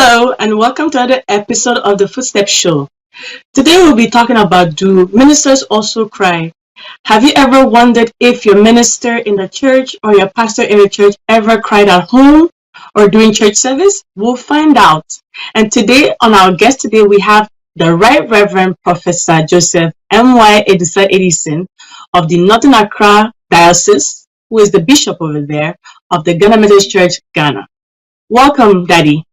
Hello, and welcome to another episode of the Footstep Show. Today we'll be talking about, do ministers also cry? Have you ever wondered if your minister in the church or your pastor in the church ever cried at home or during church service? We'll find out. And today, on our guest today, we have the Right Reverend Professor Joseph M.Y. EDUSA EYISON of the Northern Accra Diocese, who is the bishop over there of the Ghana Methodist Church, Ghana. Welcome, Daddy.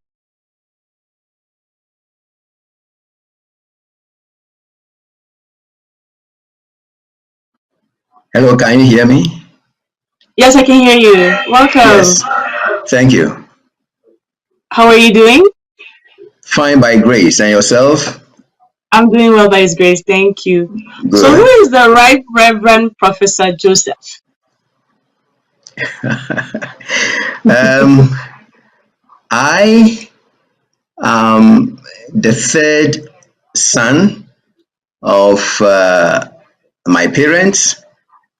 Hello, can you hear me? Yes, I can hear you. Welcome. Yes, thank you. How are you doing? Fine by grace. And yourself? I'm doing well by His grace. Thank you. So, who Good. is the Right Reverend Professor Joseph? I am the third son of my parents,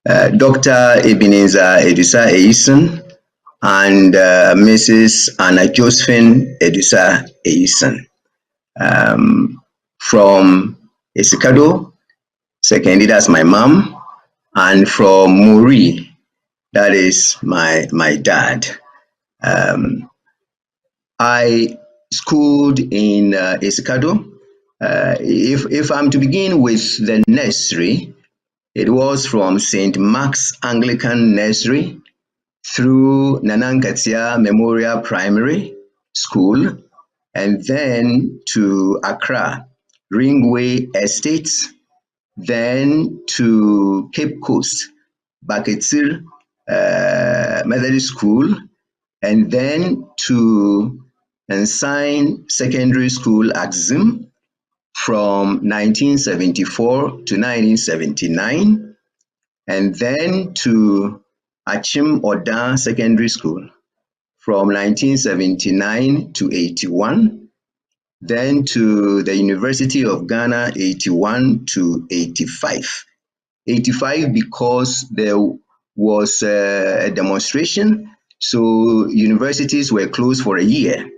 Dr. Ebenezer EDUSA EYISON and Mrs. Anna Josephine EDUSA EYISON, from Esikado. Secondly, that's my mom, and from Muri, that is my dad. I schooled in Esikado. If I'm to begin with the nursery, it was from St. Mark's Anglican Nursery through Nanankatia Memorial Primary School, and then to Accra Ringway Estates, then to Cape Coast Baketir Methodist School, and then to Ensign Secondary School, Axim, from 1974 to 1979, and then to Achim Oda Secondary School from 1979 to 81, then to the University of Ghana 81 to 85. 85 because there was a demonstration, so universities were closed for a year.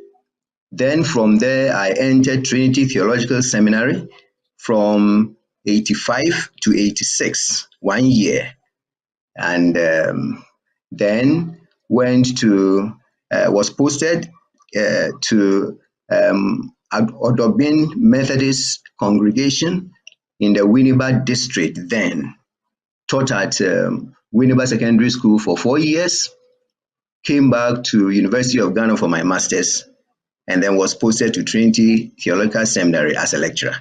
Then from there, I entered Trinity Theological Seminary from 85 to 86, 1 year. And then was posted to Odobin Methodist Congregation in the Winneba district then. Taught at Winneba Secondary School for 4 years, came back to University of Ghana for my master's, and then was posted to Trinity Theological Seminary as a lecturer.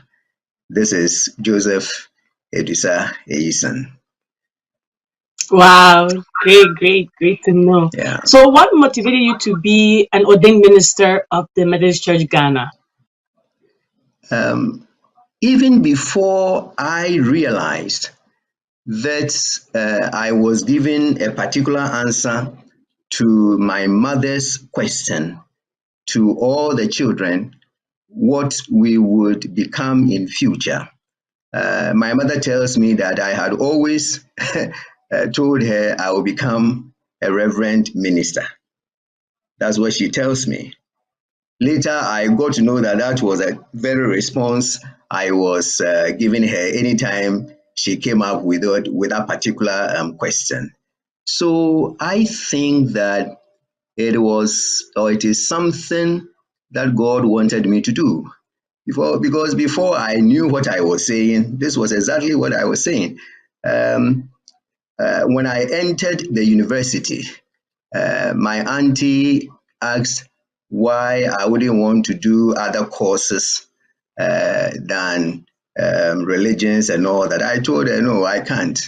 This is Joseph EDUSA EYISON. Wow, great to know. Yeah. So, what motivated you to be an ordained minister of the Methodist Church, Ghana? Even before I realized that I was given a particular answer to my mother's question to all the children, what we would become in future. My mother tells me that I had always told her I will become a reverend minister. That's what she tells me. Later, I got to know that that was a very response I was giving her anytime she came up with that particular question. So I think that it is something that God wanted me to do. Because before I knew what I was saying, this was exactly what I was saying. When I entered the university, my auntie asked why I wouldn't want to do other courses than religions and all that. I told her, no, I can't.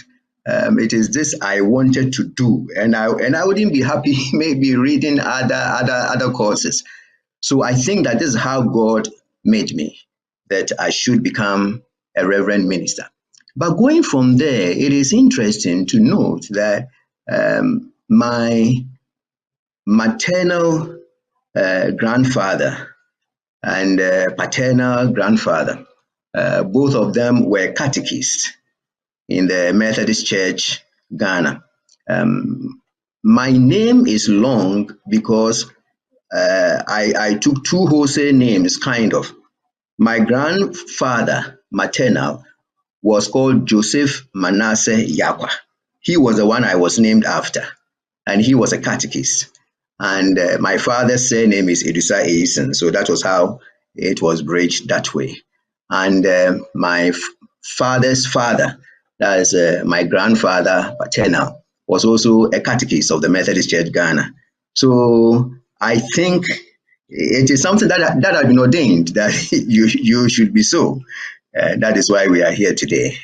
It is this I wanted to do, and I wouldn't be happy maybe reading other courses. So I think that this is how God made me, that I should become a reverend minister. But going from there, it is interesting to note that my maternal grandfather and paternal grandfather, both of them were catechists in the Methodist Church, Ghana. My name is long because I took two wholesale names, kind of. My grandfather, maternal, was called Joseph Manasseh Yakwa. He was the one I was named after, and he was a catechist. And my father's surname is EDUSA EYISON, so that was how it was bridged that way. And my father's father, that is my grandfather paternal, was also a catechist of the Methodist Church Ghana. So I think it is something that had been ordained that you should be so. That is why we are here today.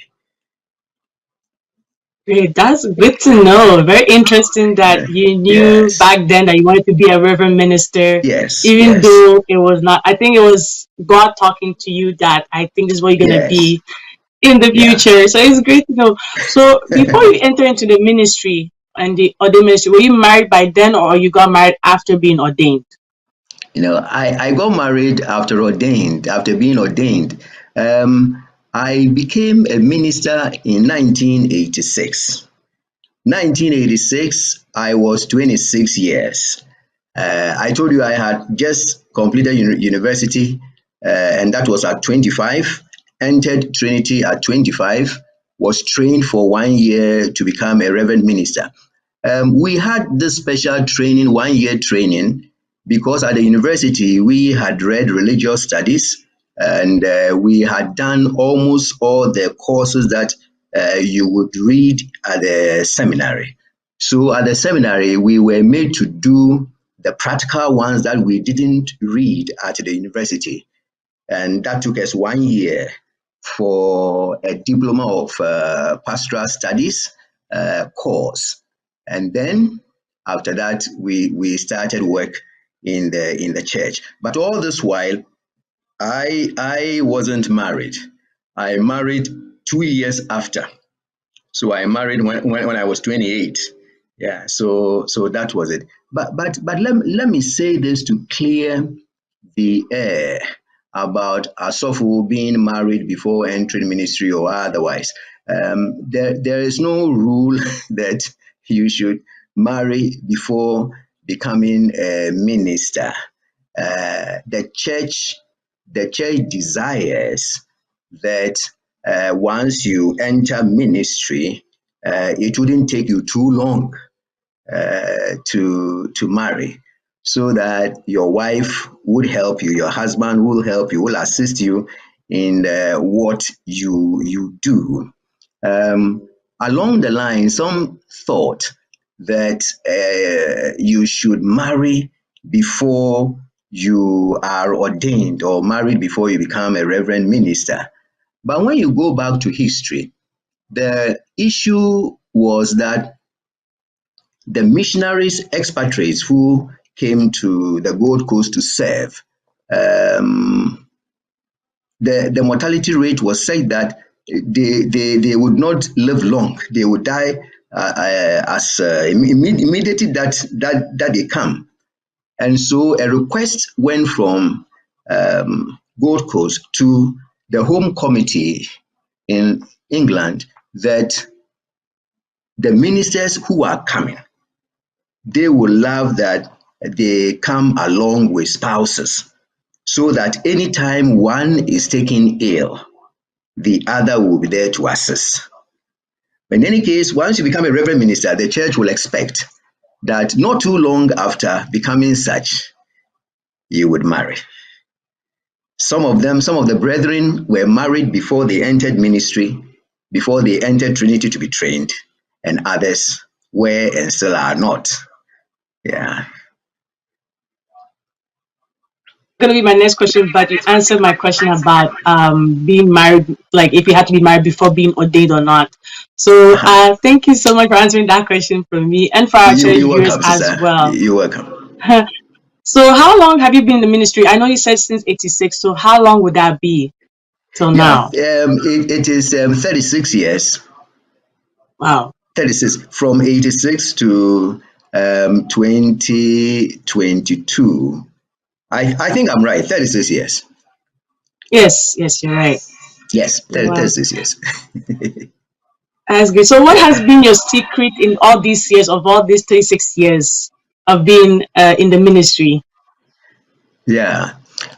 Great, that's good to know. Very interesting that you knew Yes, back then that you wanted to be a reverend minister, yes, even yes, though it was not. I think it was God talking to you that I think this is what you're gonna yes, be in the yeah. future. So it's great to know. So before you enter into the ministry and the ordained ministry, were you married by then or you got married after being ordained? I got married after being ordained. I became a minister in 1986. 1986, I was 26 years. I told you I had just completed university, and that was at 25. Entered Trinity at 25. Was trained for 1 year to become a reverend minister. We had this special training, 1 year training, because at the university we had read religious studies and we had done almost all the courses that you would read at the seminary. So at the seminary, we were made to do the practical ones that we didn't read at the university. And that took us 1 year for a diploma of pastoral studies course. And then after that, we started work in the church. But all this while, I wasn't married. I married 2 years after. So I married when I was 28. Yeah, so that was it. But let me say this to clear the air about Asofo being married before entering ministry or otherwise. There is no rule that you should marry before becoming a minister. The church desires that once you enter ministry, it wouldn't take you too long to marry, so that your wife would help you, your husband will help you, will assist you in what you do. Um, Along the line, some thought that you should marry before you are ordained or married before you become a reverend minister. But when you go back to history, the issue was that the missionaries, expatriates who came to the Gold Coast to serve, um, the mortality rate was said that they would not live long. They would die as immediately that they come. And so a request went from Gold Coast to the Home Committee in England that the ministers who are coming, they will love that they come along with spouses, so that anytime one is taken ill, the other will be there to assist. In any case, once you become a reverend minister, the church will expect that not too long after becoming such, you would marry. Some of them, some of the brethren were married before they entered ministry, before they entered Trinity to be trained, and others were and still are not. Yeah. Gonna be my next question, but you answered my question about being married, like if you had to be married before being ordained or not. So Uh-huh. thank you so much for answering that question for me and for our church You're viewers welcome, as sister. well. You're welcome. So how long have you been in the ministry? I know you said since 86. So how long would that be till Yeah, now? it is 36 years. Wow. 36 from 86 to 2022. I think I'm right. 36 years. Yes, yes, you're right. Yes, Wow. 36 years. That's good. So what has been your secret in all these years of all these 36 years of being in the ministry? Yeah.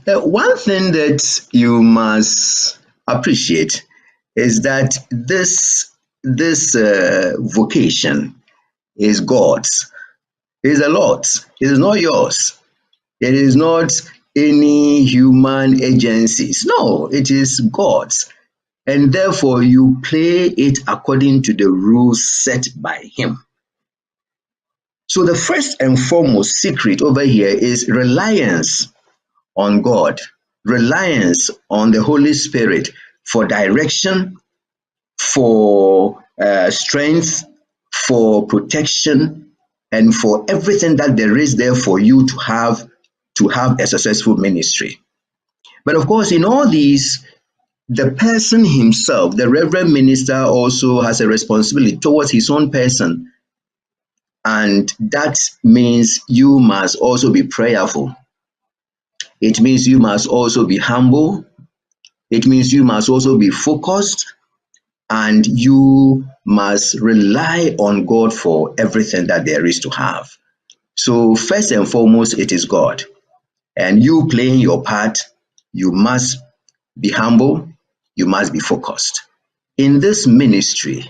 One thing that you must appreciate is that this vocation is God's. It is the Lord's. It is not yours. It is not any human agencies. No, it is God's. And therefore, you play it according to the rules set by Him. So, the first and foremost secret over here is reliance on God, reliance on the Holy Spirit for direction, for strength, for protection, and for everything that there is there for you to have a successful ministry. But of course, in all these, the person himself, the reverend minister, also has a responsibility towards his own person. And that means you must also be prayerful. It means you must also be humble. It means you must also be focused, and you must rely on God for everything that there is to have. So, first and foremost, it is God. And you playing your part, you must be humble, you must be focused. In this ministry,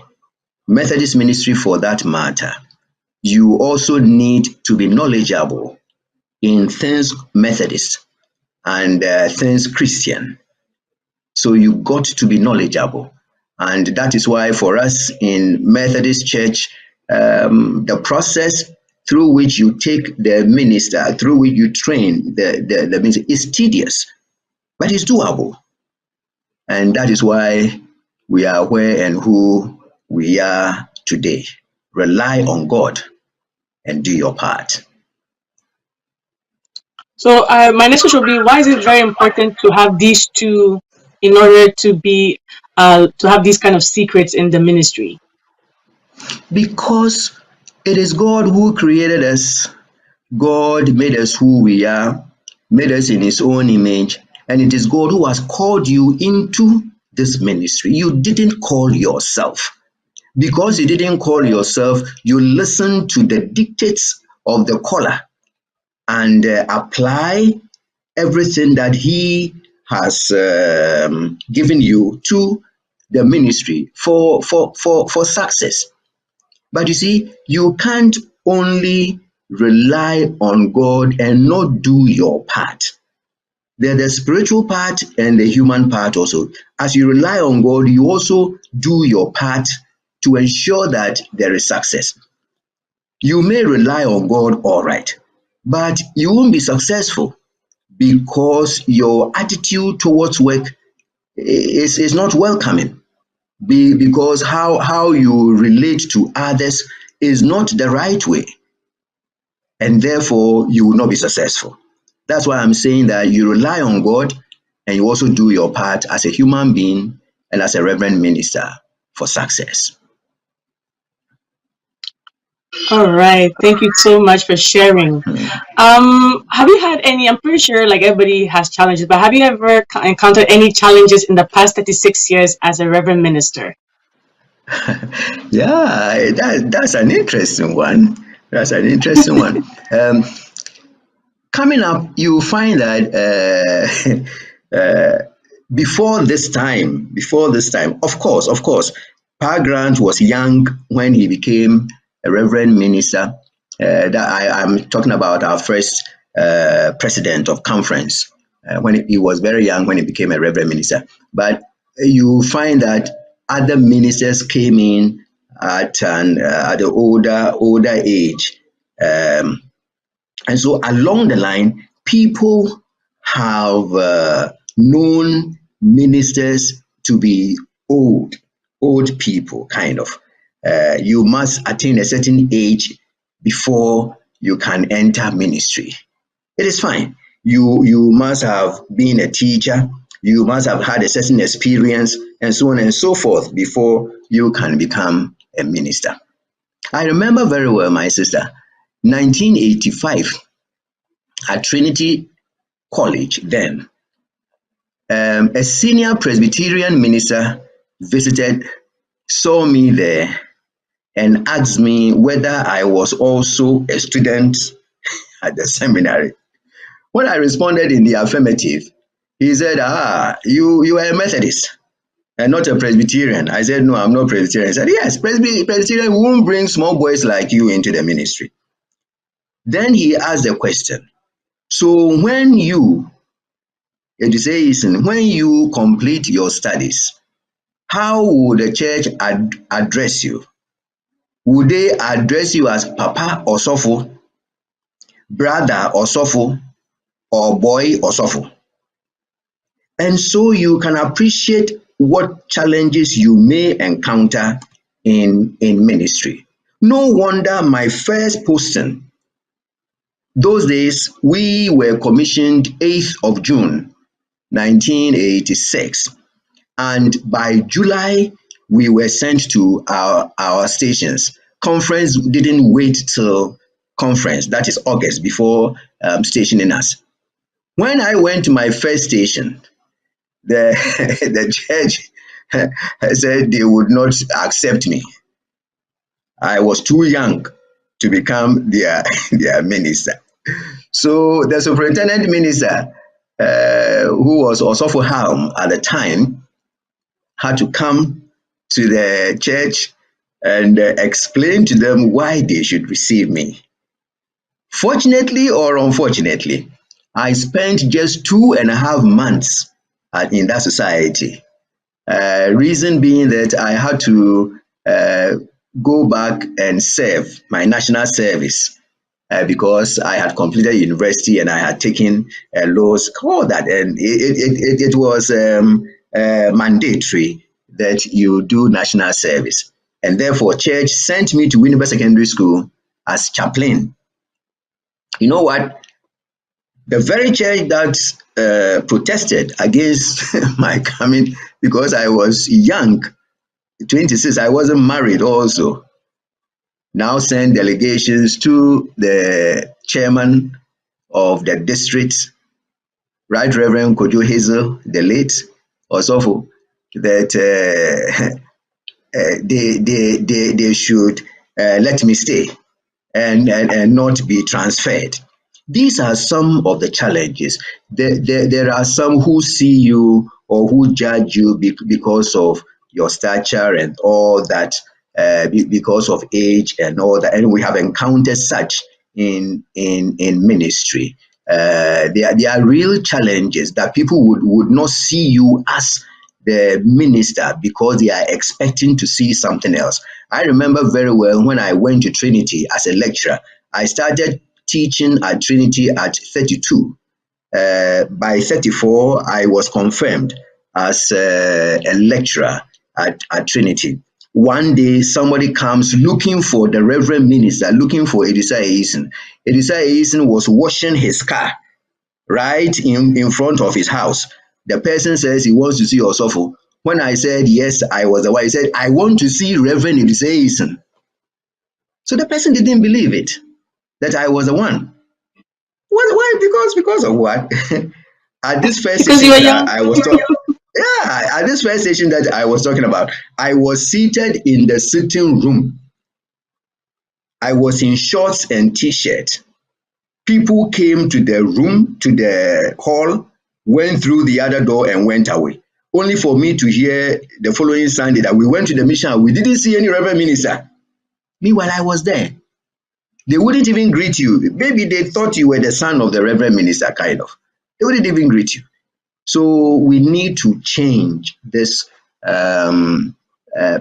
Methodist ministry for that matter, you also need to be knowledgeable in things Methodist and things Christian. So you got to be knowledgeable. And that is why for us in Methodist Church, the process through which you take the minister, through which you train the minister is tedious, but it's doable. And that is why we are where and who we are today. Rely on God and do your part. So my next question will be: why is it very important to have these two in order to have these kind of secrets in the ministry? Because it is God who created us. God made us who we are, made us in His own image, and it is God who has called you into this ministry. You didn't call yourself. Because you didn't call yourself, you listen to the dictates of the caller and apply everything that He has given you to the ministry for success. But you see, you can't only rely on God and not do your part. There's the spiritual part and the human part also. As you rely on God, you also do your part to ensure that there is success. You may rely on God, all right, but you won't be successful because your attitude towards work is not welcoming. Because how you relate to others is not the right way, and therefore you will not be successful. That's why I'm saying that you rely on God and you also do your part as a human being and as a reverend minister for success. All right, thank you so much for sharing. Have you had any? I'm pretty sure like everybody has challenges, but have you ever encountered any challenges in the past 36 years as a reverend minister? Yeah, that's an interesting one. That's an interesting one. Coming up, you find that before this time, of course, Pa Grant was young when he became a reverend minister. I'm talking about our first president of conference when he was very young when he became a reverend minister. But you find that other ministers came in at the older age. Um, and so along the line, people have known ministers to be old people, kind of. You must attain a certain age before you can enter ministry. It is fine. You must have been a teacher. You must have had a certain experience, and so on and so forth, before you can become a minister. I remember very well, my sister, 1985 at Trinity College then. A senior Presbyterian minister visited, saw me there, and asked me whether I was also a student at the seminary. When I responded in the affirmative, he said, you are a Methodist and not a Presbyterian. I said, no, I'm not Presbyterian. He said, yes, Presbyterian won't bring small boys like you into the ministry. Then he asked the question, so when you, EDUSA, when you complete your studies, how would the church address you? Would they address you as Papa or Sofo, brother or Sofo, or boy or Sofo? And so you can appreciate what challenges you may encounter in ministry. No wonder my first posting, those days we were commissioned 8th of June 1986, and by July we were sent to our stations. Conference didn't wait till conference, that is August, before stationing us. When I went to my first station, the the church said they would not accept me. I was too young to become their minister. So the superintendent minister, who was also for Helm at the time, had to come to the church and explain to them why they should receive me. Fortunately or unfortunately, I spent just 2.5 months in that society. Reason being that I had to go back and serve my national service because I had completed university and I had taken laws, all that, and it was mandatory that you do national service. And therefore, church sent me to Winnipeg Secondary School as chaplain. You know what? The very church that protested against my coming because I was young, 26, I wasn't married also, now send delegations to the chairman of the district, Right Reverend Kojo Hazel, the late Osofo, that they should let me stay and not be transferred. These are some of the challenges. There are some who see you or who judge you because of your stature and all that, because of age and all that. And we have encountered such in ministry. There are real challenges that people would not see you as the minister because they are expecting to see something else. I remember very well when I went to Trinity as a lecturer. I started teaching at Trinity at 32. By 34, I was confirmed as a lecturer at Trinity. One day, somebody comes looking for the Reverend Minister, looking for EYISON. EYISON was washing his car right in front of his house. The person says he wants to see Osofo. When I said, yes, I was the one, he said, I want to see Reverend EYISON. So the person didn't believe it, that I was the one. Why? Because of what? At this first Because you station were young. that I was talking, yeah, at this first station that I was talking about, I was seated in the sitting room. I was in shorts and t-shirt. People came to the room, to the hall, went through the other door and went away. Only for me to hear the following Sunday that we went to the mission, we didn't see any Reverend Minister. Meanwhile, I was there. They wouldn't even greet you. Maybe they thought you were the son of the Reverend Minister, kind of. They wouldn't even greet you. So we need to change this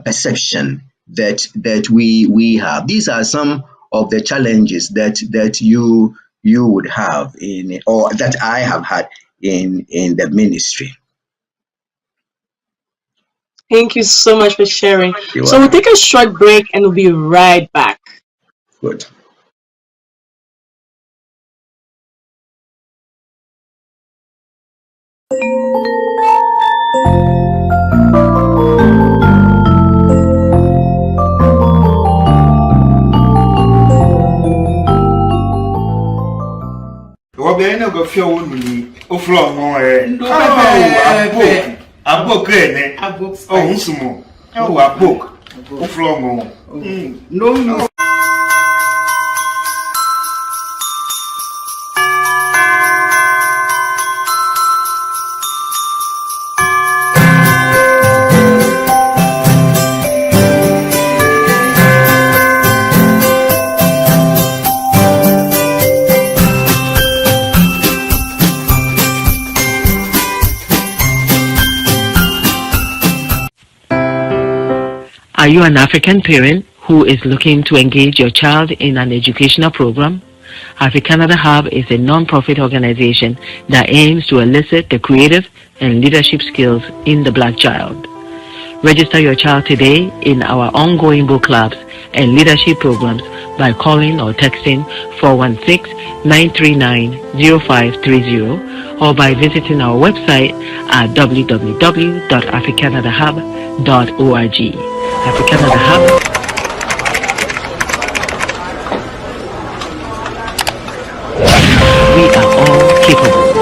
perception that we have. These are some of the challenges that you would have in, or that I have had in the ministry. Thank you so much for sharing. You're So we'll welcome. take a short break and we'll be right back. Good. Obìnrin náà kò fi ọwọ́ nù ní ó fúlọ̀ ọmọ ẹ̀. Abok ẹ̀ ní ọ̀hún sùnmọ̀ ẹ̀ wọ abok ó fúlọ̀ ọmọ. Are you an African parent who is looking to engage your child in an educational program? ACCRA Hub is a non-profit organization that aims to elicit the creative and leadership skills in the Black child. Register your child today in our ongoing book clubs and leadership programs by calling or texting 416-939-0530 or by visiting our website at www.africanadahub.org. ACCRA Hub. We are all capable.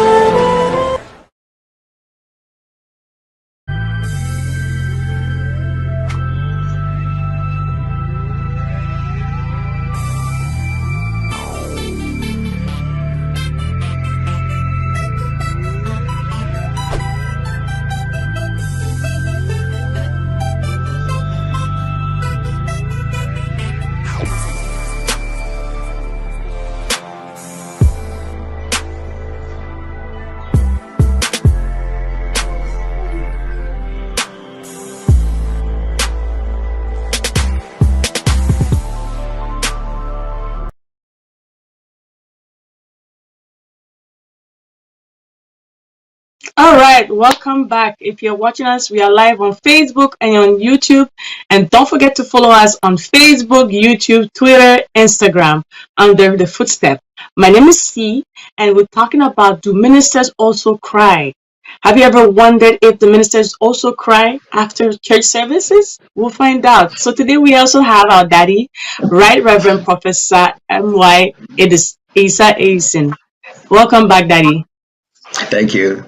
All right, welcome back. If you're watching us, we are live on Facebook and on YouTube. And don't forget to follow us on Facebook, YouTube, Twitter, Instagram under the Footstep. My name is C, and we're talking about, do ministers also cry? Have you ever wondered if the ministers also cry after church services? We'll find out. So today we also have our daddy, Right Reverend Professor M.Y. EYISON. Welcome back, Daddy. Thank you.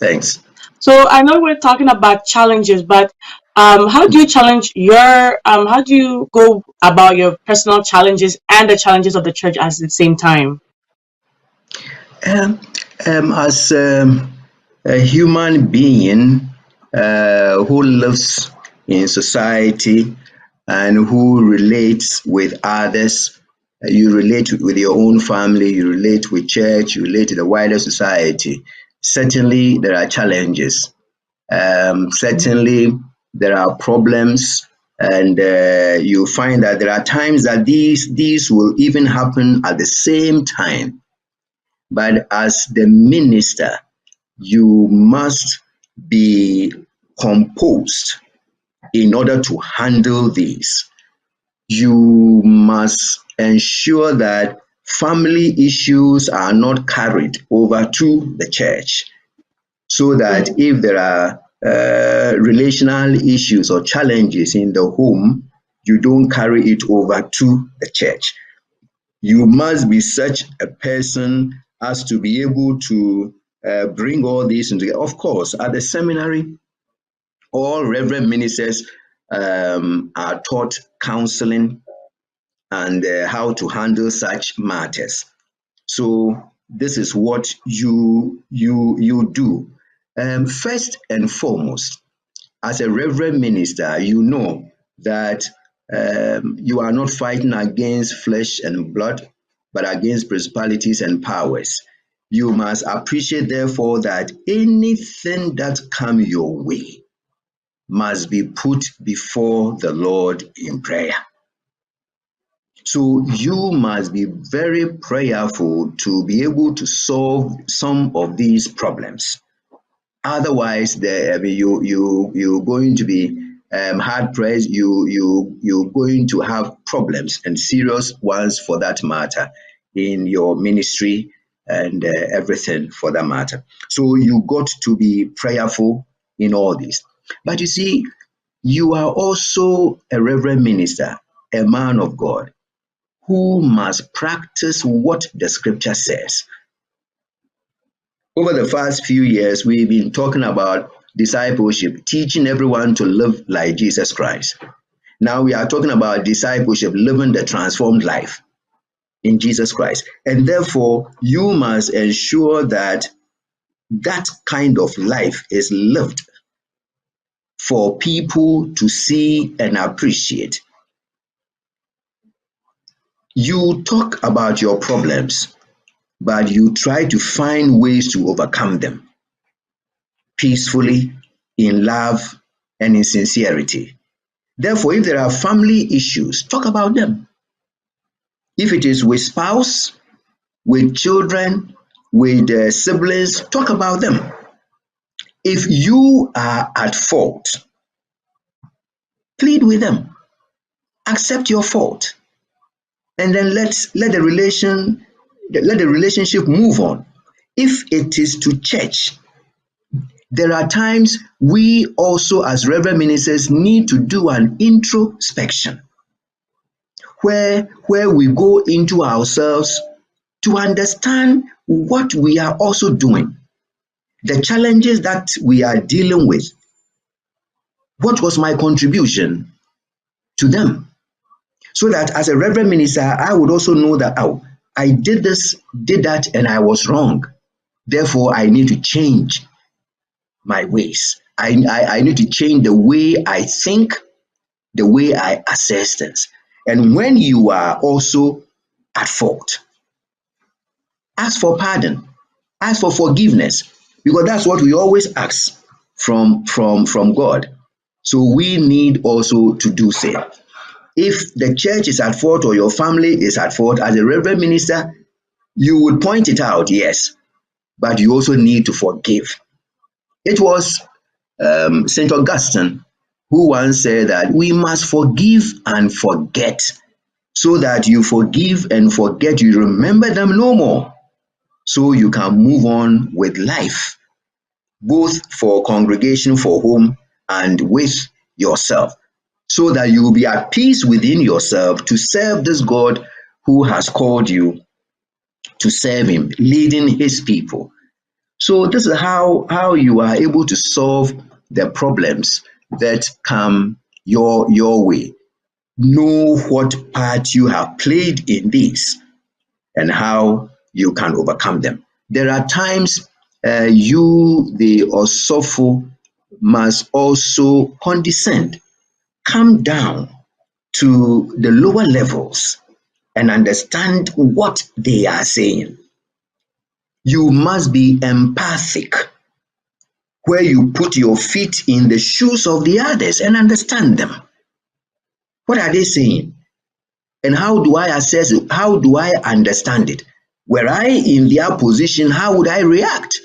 Thanks. So I know we're talking about challenges, but how do you challenge how do you go about your personal challenges and the challenges of the church at the same time? As a human being who lives in society and who relates with others, you relate with your own family, you relate with church, you relate to the wider society. Certainly, there are challenges. Certainly, there are problems, and you find that there are times that these will even happen at the same time. But as the minister, you must be composed in order to handle these. You must ensure that family issues are not carried over to the church, so that if there are relational issues or challenges in the home, you don't carry it over to the church. You must be such a person as to be able to bring all these together. Of course, at the seminary, all reverend ministers are taught counseling and how to handle such matters. So this is what you do. First and foremost, as a reverend minister, you know that you are not fighting against flesh and blood, but against principalities and powers. You must appreciate, therefore, that anything that comes your way must be put before the Lord in prayer. So you must be very prayerful to be able to solve some of these problems. Otherwise, you're going to be hard pressed. You're going to have problems, and serious ones for that matter, in your ministry and everything for that matter. So you got to be prayerful in all this. But you see, you are also a reverend minister, a man of God, who must practice what the scripture says. Over the past few years, we've been talking about discipleship, teaching everyone to live like Jesus Christ. Now we are talking about discipleship, living the transformed life in Jesus Christ. And therefore, you must ensure that that kind of life is lived for people to see and appreciate. You talk about your problems, but you try to find ways to overcome them peacefully, in love, and in sincerity. Therefore, if there are family issues, talk about them. If it is with spouse, with children, with siblings, talk about them. If you are at fault, plead with them. Accept your fault, and then let the relationship move on. If it is to church, there are times we also as reverend ministers need to do an introspection where we go into ourselves to understand what we are also doing, the challenges that we are dealing with. What was my contribution to them? So that as a reverend minister, I would also know that, oh, I did this, did that, and I was wrong. Therefore, I need to change my ways. I need to change the way I think, the way I assess things. And when you are also at fault, ask for pardon, ask for forgiveness, because that's what we always ask from God. So we need also to do same. If the church is at fault or your family is at fault, as a reverend minister, you would point it out, yes, but you also need to forgive. It was St. Augustine who once said that we must forgive and forget, so that you forgive and forget, you remember them no more, so you can move on with life, both for congregation, for home, and with yourself, so that you will be at peace within yourself to serve this God who has called you to serve him, leading his people. So this is how you are able to solve the problems that come your way. Know what part you have played in this and how you can overcome them. There are times you, the Osofo, must also condescend, come down to the lower levels and understand what they are saying. You must be empathic, where you put your feet in the shoes of the others and understand them. What are they saying? And how do I assess it? How do I understand it? Were I in their position, how would I react?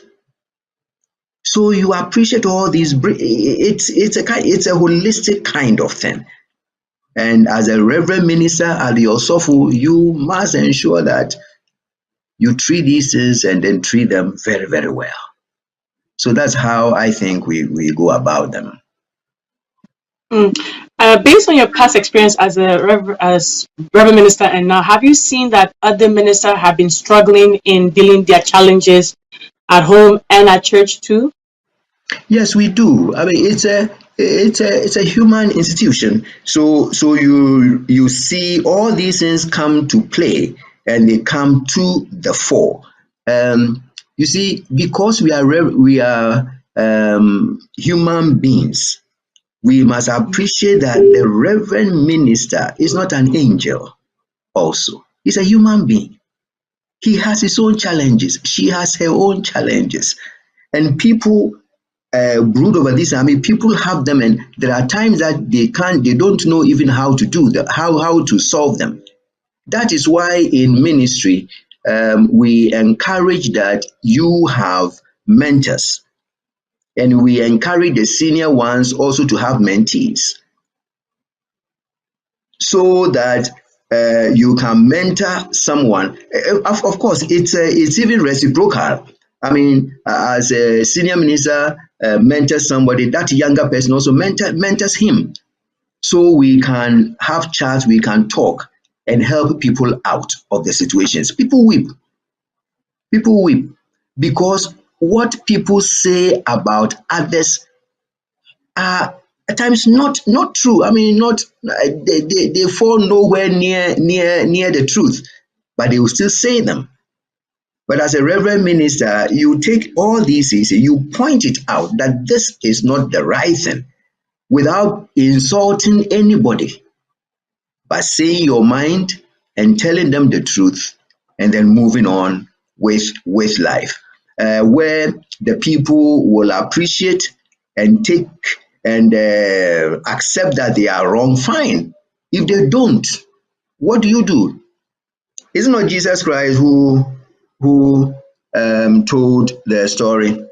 So you appreciate all these. It's a holistic kind of thing. And as a reverend minister at the Osofo, you must ensure that you treat these things and then treat them very, very well. So that's how I think we go about them. Based on your past experience as Reverend Minister and now, have you seen that other ministers have been struggling in dealing their challenges at home and at church too? Yes, we do. I mean, it's a human institution. So you see all these things come to play and they come to the fore. You see, because we are human beings, we must appreciate that the reverend minister is not an angel. Also, he's a human being. He has his own challenges. She has her own challenges, and people brood over this. I mean, people have them, and there are times that they don't know even how to do that, how to solve them. That is why in ministry, we encourage that you have mentors, and we encourage the senior ones also to have mentees, so that you can mentor someone. Of course, it's even reciprocal. I mean, as a senior minister mentors somebody, that younger person also mentors him. So we can have chats, we can talk and help people out of the situations. People weep because what people say about others are at times not true. I mean, not they fall nowhere near the truth, but they will still say them. But as a reverend minister, you take all these things, you point it out that this is not the right thing, without insulting anybody, but saying your mind and telling them the truth, and then moving on with life, where the people will appreciate and take and accept that they are wrong, fine. If they don't, what do? It's not Jesus Christ who told the story,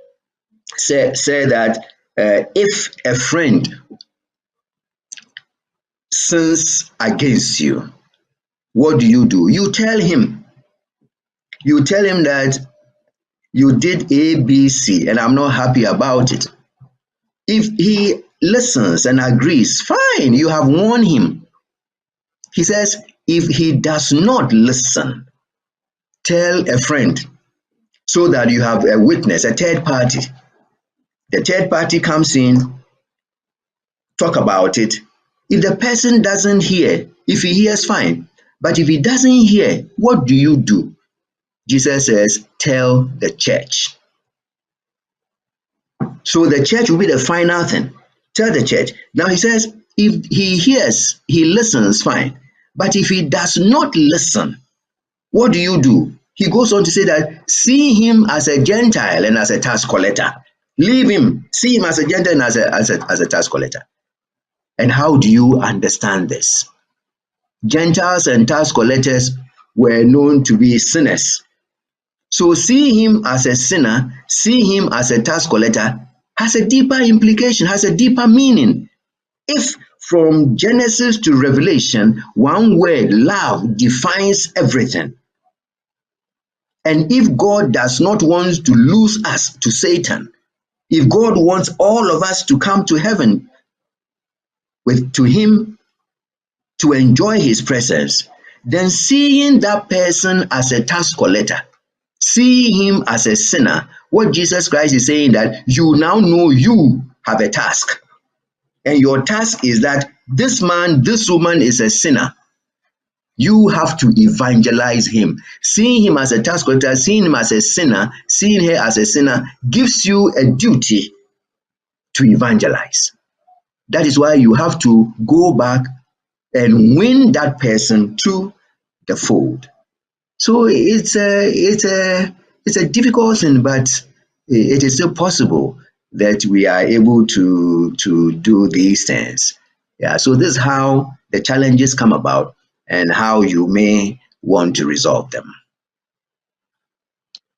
said that if a friend sins against you, what do? You tell him that you did A, B, C, and I'm not happy about it. If he listens and agrees, fine, you have warned him. He says, if he does not listen, tell a friend, so that you have a witness, a third party. The third party comes in, talk about it. If the person doesn't hear, if he hears, fine. But if he doesn't hear, what do? Jesus says, tell the church. So the church will be the final thing. Tell the church. Now he says, if he hears, he listens, fine. But if he does not listen, what do? He goes on to say that see him as a Gentile and as a tax collector. Leave him. See him as a Gentile and as a tax collector. And how do you understand this? Gentiles and tax collectors were known to be sinners. So see him as a sinner, see him as a tax collector, has a deeper implication, has a deeper meaning. If from Genesis to Revelation, one word, love, defines everything, and if God does not want to lose us to Satan, if God wants all of us to come to heaven to him to enjoy his presence, then seeing that person as a tax collector, see him as a sinner, what Jesus Christ is saying that you now know you have a task. And your task is that this man, this woman is a sinner. You have to evangelize him. Seeing him as a tax collector, seeing him as a sinner, seeing her as a sinner gives you a duty to evangelize. That is why you have to go back and win that person to the fold. So it's a difficult thing, but it is still possible that we are able to do these things. Yeah. So this is how the challenges come about and how you may want to resolve them.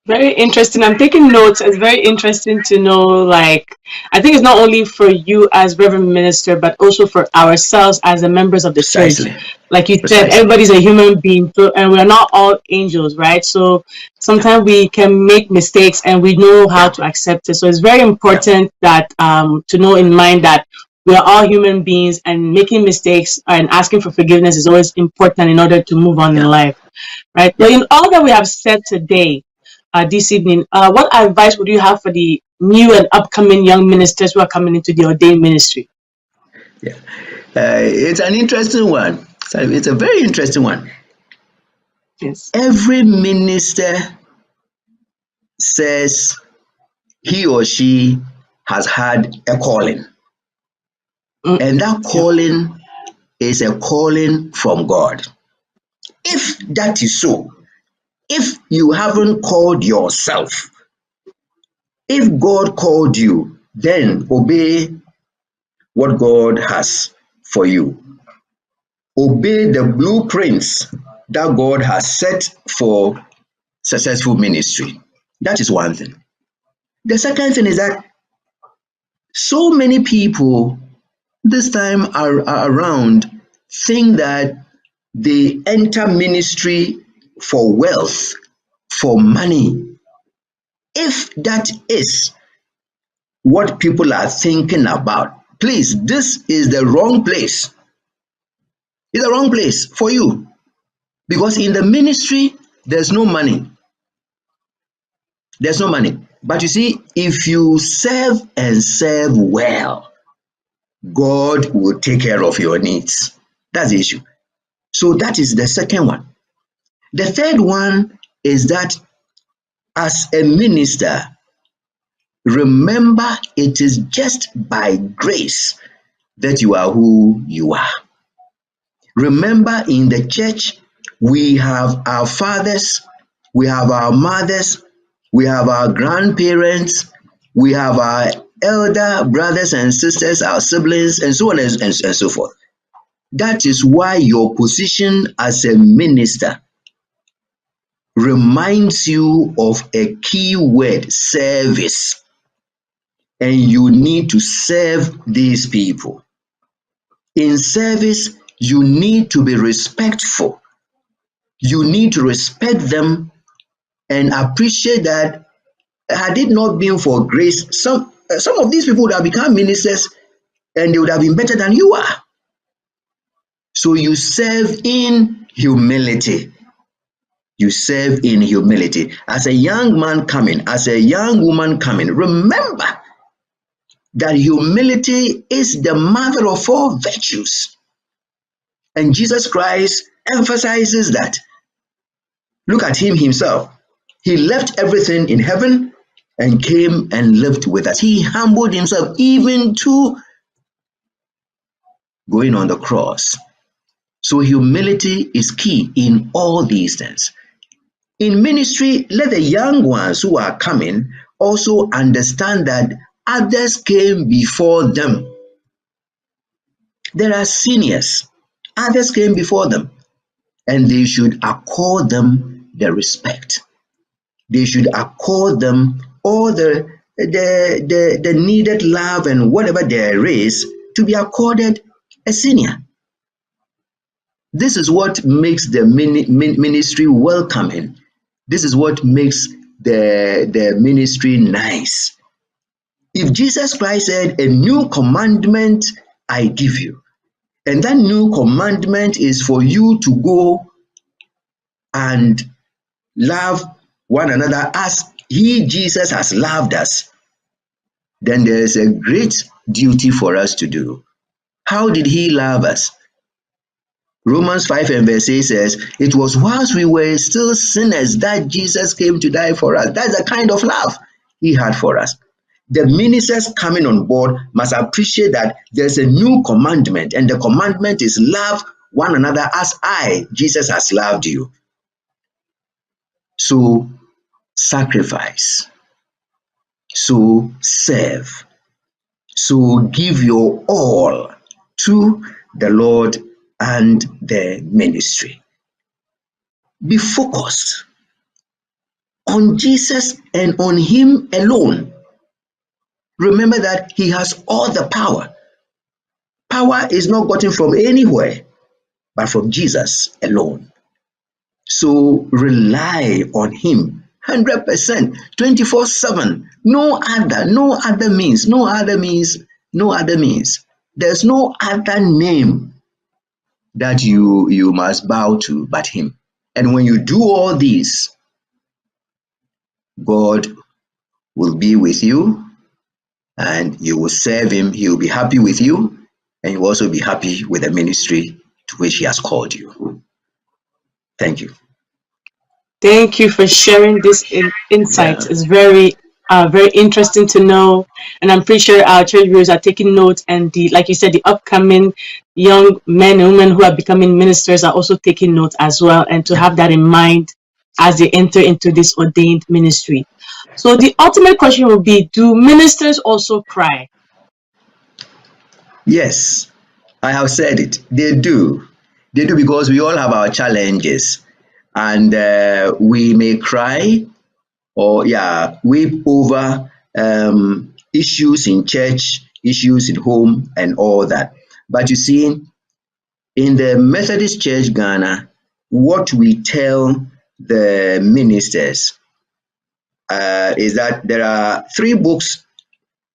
Very interesting. I'm taking notes. It's very interesting to know, like, I think it's not only for you as Reverend Minister, but also for ourselves as the members of the Precisely. church. Like you Precisely. said, everybody's a human being, and we're not all angels, right? So sometimes we can make mistakes and we know how to accept it. So it's very important that to know in mind that we are all human beings, and making mistakes and asking for forgiveness is always important in order to move on in life, right? But in all that we have said today, this evening, what advice would you have for the new and upcoming young ministers who are coming into the ordained ministry? Yeah, it's an interesting one. It's a very interesting one. Yes. Every minister says he or she has had a calling, and that calling is a calling from God. If that is so, if you haven't called yourself, if God called you, then obey what God has for you. Obey the blueprints that God has set for successful ministry. That is one thing. The second thing is that so many people this time around think that they enter ministry for wealth, for money. If that is what people are thinking about, please, this is the wrong place. It's the wrong place for you. Because in the ministry, there's no money. There's no money. But you see, if you serve and serve well, God will take care of your needs. That's the issue. So that is the second one. The third one is that as a minister, remember it is just by grace that you are who you are. Remember, in the church, we have our fathers, we have our mothers, we have our grandparents, we have our elder brothers and sisters, our siblings, and so on and so forth. That is why your position as a minister reminds you of a key word, service. And you need to serve these people. In service, you need to be respectful. You need to respect them and appreciate that had it not been for grace, some of these people would have become ministers and they would have been better than you are. So you serve in humility. You serve in humility. As a young man coming, as a young woman coming, remember that humility is the mother of all virtues. And Jesus Christ emphasizes that. Look at him himself. He left everything in heaven and came and lived with us. He humbled himself even to going on the cross. So humility is key in all these things. In ministry, let the young ones who are coming also understand that others came before them. There are seniors, others came before them, and they should accord them the respect. They should accord them all the needed love and whatever there is to be accorded a senior. This is what makes the ministry welcoming. This is what makes the ministry nice. If Jesus Christ said, "A new commandment I give you," and that new commandment is for you to go and love one another as he, Jesus, has loved us, then there is a great duty for us to do. How did he love us? Romans 5 and verse 8 says, "It was whilst we were still sinners that Jesus came to die for us." That's the kind of love he had for us. The ministers coming on board must appreciate that there's a new commandment, and the commandment is love one another as I, Jesus, has loved you. So sacrifice, so serve, so give your all to the Lord and the ministry. Be focused on Jesus and on him alone. Remember that he has all the power. Power is not gotten from anywhere, but from Jesus alone. So rely on him 100%, 24/7. No other means. There's no other name that you must bow to but him. And when you do all these, God will be with you and you will serve him. He will be happy with you, and you will also be happy with the ministry to which he has called you. Thank you. Thank you for sharing this insight. Yeah. It's very interesting to know, and I'm pretty sure our church viewers are taking notes. And like you said, the upcoming young men and women who are becoming ministers are also taking notes as well, and to have that in mind as they enter into this ordained ministry. So the ultimate question will be: do ministers also cry? Yes, I have said it. They do. They do, because we all have our challenges, and we may cry or weep over issues in church, issues in home, and all that. But you see, in the Methodist Church Ghana, what we tell the ministers is that there are 3 books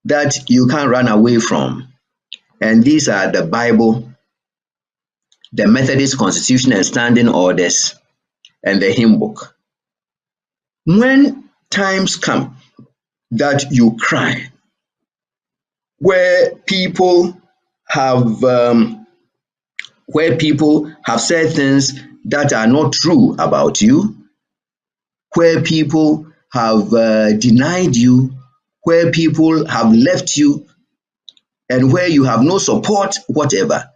that you can't run away from. And these are the Bible, the Methodist Constitution and Standing Orders, and the hymn book. When times come that you cry, where people have said things that are not true about you, where people have denied you, where people have left you, and where you have no support, whatever,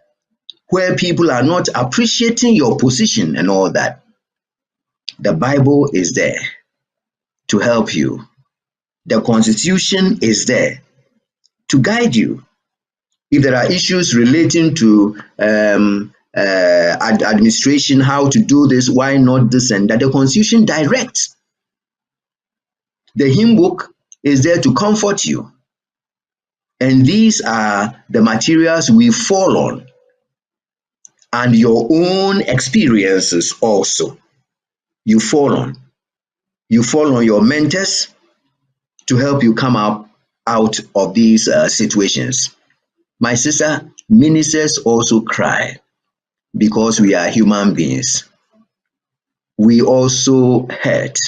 where people are not appreciating your position and all that, the Bible is there to help you. The Constitution is there to guide you. If there are issues relating to administration, how to do this, why not this and that, the Constitution directs. The hymn book is there to comfort you. And these are the materials we fall on, and your own experiences also you fall on. You fall on your mentors to help you come out of these situations. My sister, ministers also cry because we are human beings. We also hurt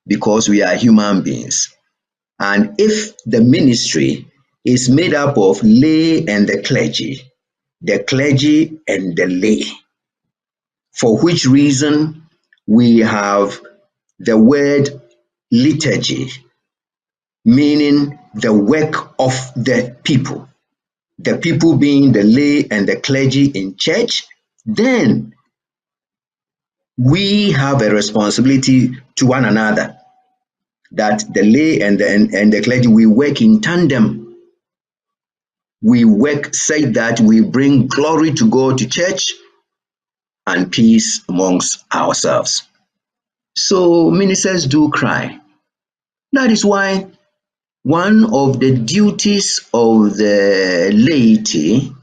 because we are human beings. And if the ministry is made up of lay and the clergy and the lay, for which reason we have the word liturgy, meaning the work of the people being the lay and the clergy in church, then we have a responsibility to one another, that the lay and the clergy, we work in tandem. We work such that we bring glory to God, to church, and peace amongst ourselves. So ministers do cry. That is why one of the duties of the laity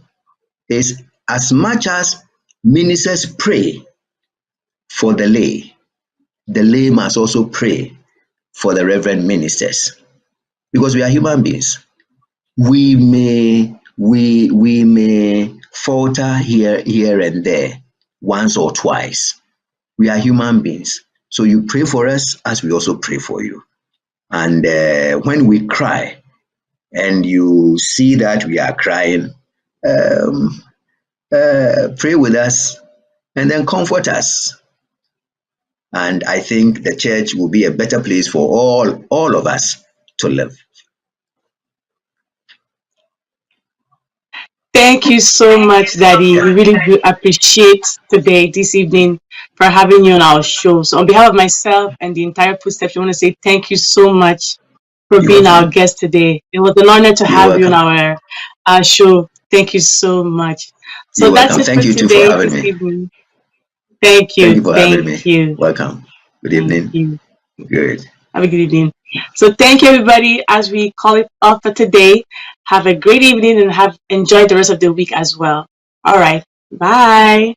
is, as much as ministers pray for the lay must also pray for the reverend ministers, because we are human beings. We may falter here and there, once or twice. We are human beings. So you pray for us as we also pray for you. And when we cry and you see that we are crying, pray with us and then comfort us. And I think the church will be a better place for all of us to live. Thank you so much, Daddy. We really do appreciate this evening, for having you on our show. So on behalf of myself and the entire Footstep Show, I want to say thank you so much for You're being our welcome. guest today. It was an honor to You're have you on welcome. our show. Thank you so much. So You're that's welcome. it for Thank you too for today, having this me. evening. Thank Thank you. you for having me. Thank you. Welcome. Good Thank evening. you. Good. Have a good evening. So thank you, everybody, as we call it off for today. Have a great evening and enjoy the rest of the week as well. All right. Bye.